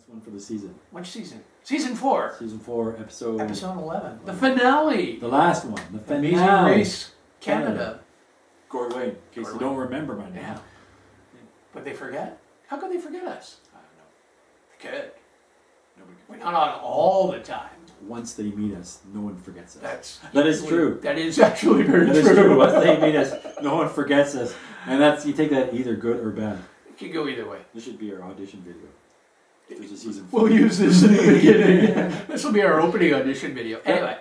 Last one for the season. Which season? Season 4. Season 4, episode 11. The finale. The last one. The finale. Amazing Race Canada. Gord and Wayne, in case you don't remember my name. Yeah. But they forget? How could they forget us? I don't know. They could. Nobody We're not on all the time. Once they meet us, no one forgets us. That That is true. That is actually very That true. is true. Once they meet us, no one forgets us. And that's, you take that either good or bad. It could go either way. This should be our audition video. There's a season 4. We'll use this in the beginning. This will be our opening audition video. Anyway,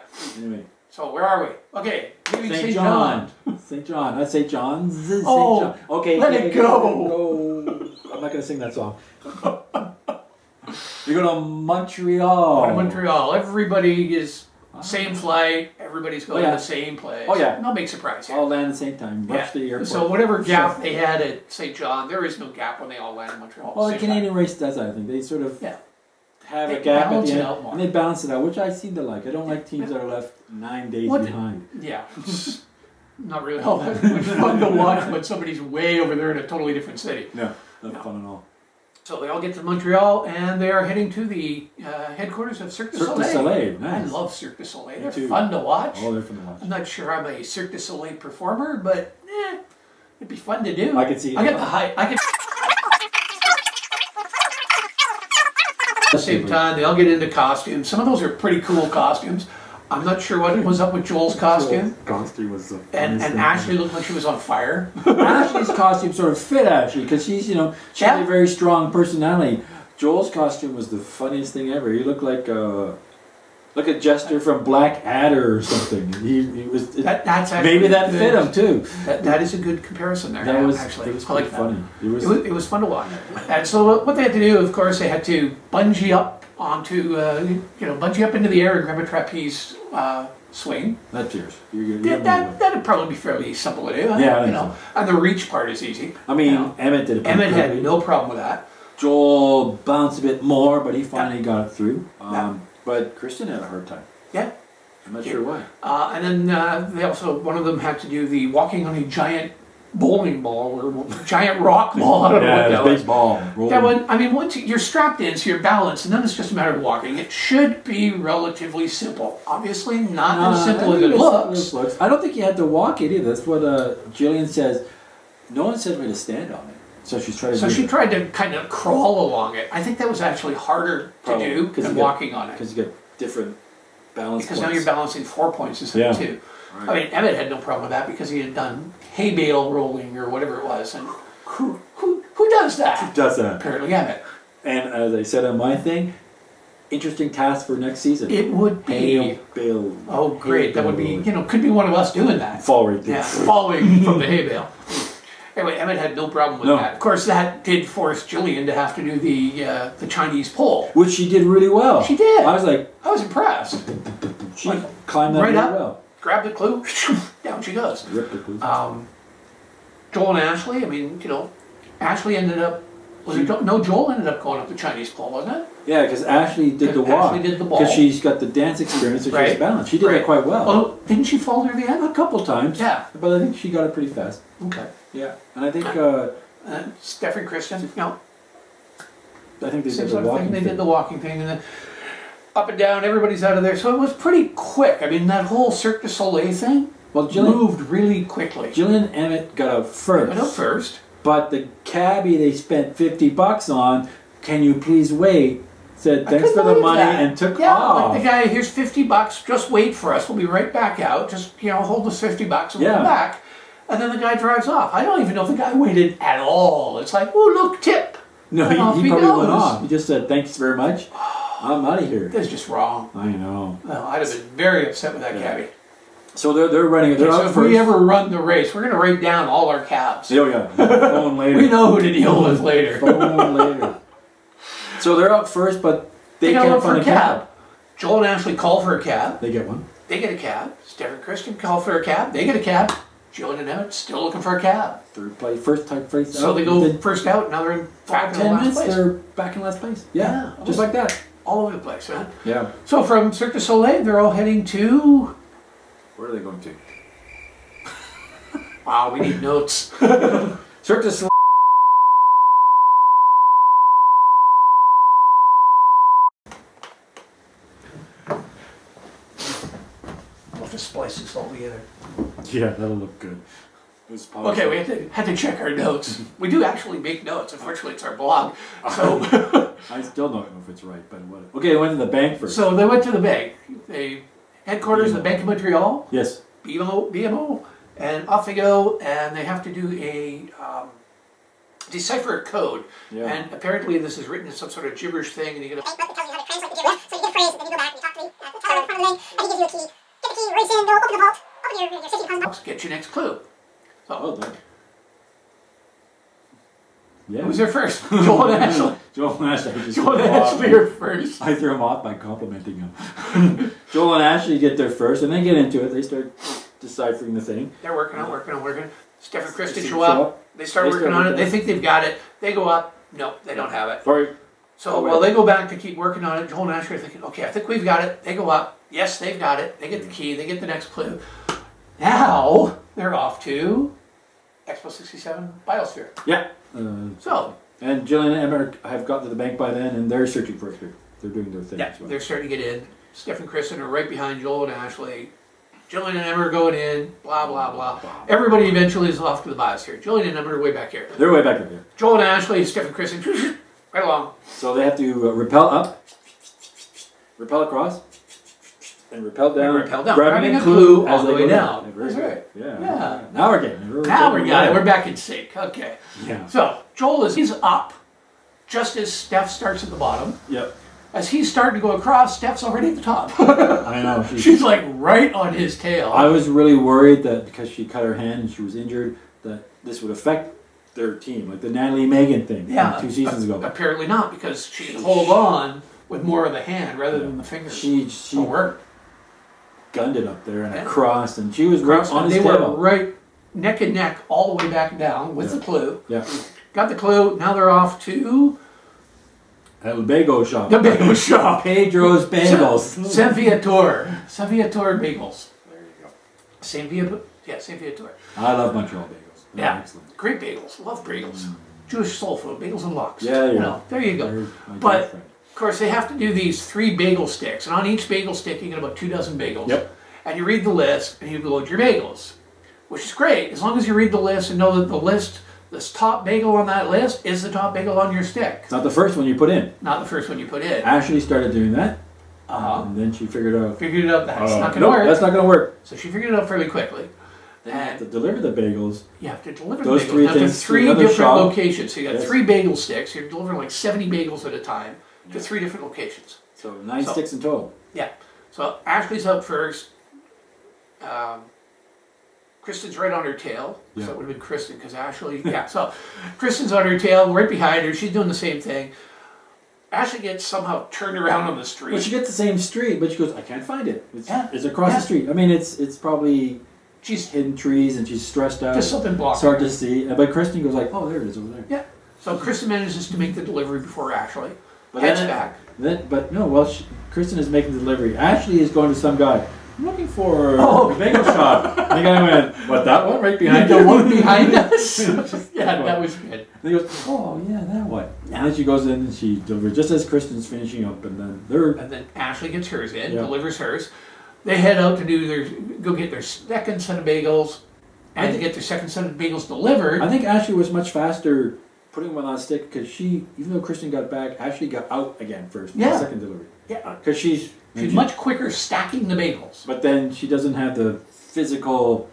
so where are we? Okay, St. John. St. John. That's St. John's. St. Oh, John. Okay, let it go. I'm not going to sing that song. You're going to Montreal. Montreal. Everybody is same flight. Everybody's going to the same place. Oh, yeah. No big surprise here. All land at the same time. Rush to the airport. So whatever gap they had at St. John, there is no gap when they all land in Montreal. Well, the Canadian race does that, I think. They sort of have They a gap at balance the it end, out more. and they balance it out, which I seem to like. I don't like teams that are left 9 days behind. Yeah. Not really all that much fun to watch when somebody's way over there in a totally different city. No, not fun at all. So they all get to Montreal and they are heading to the headquarters of Cirque du Soleil. Cirque du Soleil, nice. I love Cirque du Soleil. Me They're too. fun to watch. Oh, they're fun to watch. I'm not sure I'm a Cirque du Soleil performer, but it'd be fun to do. I could see it. I get the height. I could. At the same time, they all get into costumes. Some of those are pretty cool costumes. I'm not sure what was up with Joel's costume. Costume was the And Ashley looked like she was on fire. Ashley's costume sort of fit Ashley because she's, she had a very strong personality. Joel's costume was the funniest thing ever. He looked like a Jester from Black Adder or something. He was. That's actually maybe that fit him too. That is a good comparison there. That was actually. It was I like pretty funny. It was fun to watch. And so what they had to do, of course, they had to bungee up onto, bungee up into the air and grab a trapeze swing. That's yours. That'd probably be fairly simple to do. Yeah, and the reach part is easy. I mean, Emmett did it. Emmett had no problem with that. Joel bounced a bit more, but he finally got it through. But Kristen had a hard time. Yeah. I'm not sure why. And then they also, one of them had to do the walking on a giant bowling ball or giant rock ball. I don't know what that was. Big ball. That one, I mean, once you're strapped in, so you're balanced, and then it's just a matter of walking. It should be relatively simple. Obviously, not as simple as it looks. I don't think you had to walk it either. That's what Jillian says. No one said me to stand on it. So she's trying to. So she tried to kind of crawl along it. I think that was actually harder to do than walking on it. Because you get different balance Because points. now you're balancing 4 points instead of 2. Right. I mean, Emmett had no problem with that because he had done hay bale rolling or whatever it was. And who does that? Who does that? Apparently Emmett. And as I said on my thing, interesting task for next season. It would be. Hay bale. Oh, great. That would be, could be one of us doing that. Fall right there. Yeah, falling from the hay bale. Anyway, Emmett had no problem with that. Of course, that did force Jillian to have to do the Chinese pole. Which she did really well. She did. I was impressed. She climbed that right really up, well. Grabbed the clue, down she goes. Ripped the clue. Joel and Ashley, I mean, Ashley ended up, Joel ended up going up the Chinese pole, wasn't it? Yeah, because Ashley did the walk. Ashley did the ball. Because she's got the dance experience, so she's balanced. She did that quite well. Oh, didn't she fall near the end? A couple times. Yeah. But I think she got it pretty fast. Okay. Yeah. And I think... Steph and Kristen, no. I think they Same did the sort of walking thing. thing. They did the walking thing, and then up and down, everybody's out of there. So it was pretty quick. I mean, that whole Cirque du Soleil thing moved really quickly. Jillian and Emmett got out first. Went out first. But the cabbie they spent $50 on, can you please wait, said thanks for the money and took off. Like the guy, here's $50, just wait for us, we'll be right back out. Just, hold this $50 and we'll come back. And then the guy drives off. I don't even know if the guy waited at all. It's like, oh, look, tip. No, he probably went off. He just said, thanks very much. I'm out of here. That's just wrong. I know. Well, I'd have been very upset with that cabbie. So they're running. They're so out if first. we ever run the race, we're going to write down all our cabs. Oh, yeah. Phone later. We know who to deal with later. Phone later. So they're out first, but they can't find a cab. Joel and Ashley call for a cab. They get one. They get a cab. Steph and Kristen call for a cab. They get a cab. Jillian and Emmett still looking for a cab. Third place, first type place. So they go first out, now they're in 10 minutes, they're back in last place. Yeah, just like that. All over the place, man. Yeah. So from Cirque du Soleil, they're all heading to... Where are they going to? Wow, we need notes. Cirque du Soleil. splice this all together. Yeah, that'll look good. Okay, we had to check our notes. We do actually make notes. Unfortunately, it's our blog. So, I still don't know if it's right, but what? Okay, I went to the bank first. so they went to the bank. They headquarters of the Bank of Montreal, Yes. BMO, and off they go. And they have to do a decipher a code. Yeah. And apparently, this is written in some sort of gibberish thing. And you get a It tells you how to translate the gibberish. So you get a phrase, and then you go back and you talk to the teller in front of the bank, and he gives you a key. Get the key, race in, go open the vault, open your safety deposit box. get your next clue. So, Oh, there. Yeah. who's there first? Joel and Ashley. Joel and Ashley. Just Joel and threw him off. Ashley are first. I threw him off by complimenting him. Joel and Ashley get there first, and they get into it. They start deciphering the thing. They're working. Steph and Kristen They show up. They start They working start on it. working. They think they've got it. They go up. No, they don't have it. Sorry. So Oh, while wait. they go back to keep working on it, Joel and Ashley are thinking, okay, I think we've got it. They go up. Yes, they've got it. They get the key. They get the next clue. Now they're off to Expo 67 Biosphere. Yeah. So And Jillian and Emma have got to the bank by then, and they're searching for it. They're doing their thing yeah, as well. they're starting to get in. Steph and Kristen are right behind Joel and Ashley. Jillian and Emma are going in. Blah blah blah. Everybody eventually is off to the Biosphere. Jillian and Emma are way back here. They're way back up there. Joel and Ashley, Steph and Kristen, right along. So they have to rappel up, rappel across, and rappel down. And rappel down, grabbing grabbing a a clue clue as all they the way go down. Very That's good. right. Yeah. Yeah. Now we're getting it. Now we got it. We're back in sync. Okay. Yeah. So Joel he's up, just as Steph starts at the bottom. Yep. As he's starting to go across, Steph's already at the top. I know. She's like right on his tail. I was really worried that because she cut her hand and she was injured, that this would affect their team, like the Natalie Megan thing Yeah. from 2 seasons ago. Apparently not, because she hold on with more of the hand rather than the fingers. She So work. gunned it up there and Yeah. across, and she was right on his They tail. were right neck and neck all the way back down with Yeah. the clue. Yeah. Got the clue. Now they're off to At the bagel shop. the bagel shop. Pedro's Bagels. Saint-Viateur Bagels. There you go. Saint-Viateur. I love Montreal bagels. They're Yeah. excellent. Great bagels. Love bagels. Jewish soul food. Bagels and lox. Yeah, You yeah. know, there you go. They're my But- good friend. Of course, they have to do these 3 bagel sticks, and on each bagel stick, you get about 2 dozen bagels. Yep. And you read the list, and you load your bagels, which is great as long as you read the list and know that the list, this top bagel on that list, is the top bagel on your stick, It's not the first one you put in. not the first one you put in. Ashley started doing that, Uh-huh. and then she figured out. Figured it out that's not going to nope, work. that's not going to work. So she figured it out fairly quickly. Then you have to And deliver the bagels. you have to deliver Those the bagels 3 now to things to 3 another different shop. locations. So you got Yes. 3 bagel sticks. You're delivering like 70 bagels at a time to 3 different locations. So 9 So- sticks in total. Yeah. So Ashley's up first. Kristen's right on her tail. Yeah. So it would have been Kristen because Ashley. Yeah. So Kristen's on her tail, right behind her. She's doing the same thing. Ashley gets somehow turned around on the street. Well, she gets the same street, but she goes, I can't find it. Yeah. It's across Yeah. the street. I mean, it's probably She's hidden trees, and she's stressed out. just something blocking. It's hard her. to see. But Kristen goes like, oh, there it is over there. Yeah. So Kristen manages to make the delivery before Ashley. But Heads then- back. But no, well, Kristen is making the delivery. Ashley is going to some guy. I'm looking for Oh. a bagel shop. And the guy went, what, that one right behind The you? one behind us. Yeah, that was good. And he goes, oh, yeah, that one. And then she goes in and she delivers just as Kristen's finishing up. And then they're, And then Ashley gets hers in, Yeah. delivers hers. They head out to go get their second set of bagels, I and to get their second set of bagels delivered. I think Ashley was much faster putting one on a stick because she, even though Kristen got back, Ashley got out again first. Yeah. The second delivery. Yeah, Because she's much quicker stacking the bagels. But then she doesn't have the physical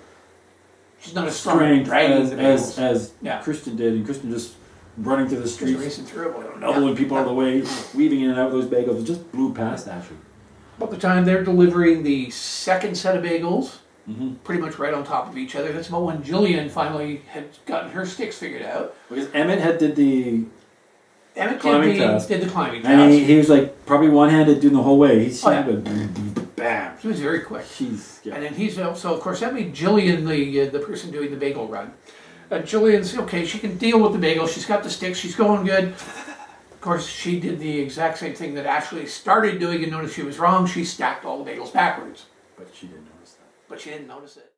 She's not as strong strength dragging the bagels. as Yeah. Kristen did, and Kristen just running through the Just streets, racing through it. doubling people out of the way, weaving in and out of those bagels. It just blew past Ashley. By the time they're delivering the second set of bagels, Mm-hmm. pretty much right on top of each other, that's about when Jillian finally had gotten her sticks figured out. Because Emmett did the, Emmett Climbing did task. the climbing and task. he was like probably one-handed doing the whole way. He Oh, yeah. seemed to bam. He was very quick. She's And then he's also, of course, that made Jillian the person doing the bagel run. Jillian's okay. She can deal with the bagel. She's got the sticks. She's going good. Of course, she did the exact same thing that Ashley started doing and noticed she was wrong. She stacked all the bagels backwards, But she didn't notice that. but she didn't notice it.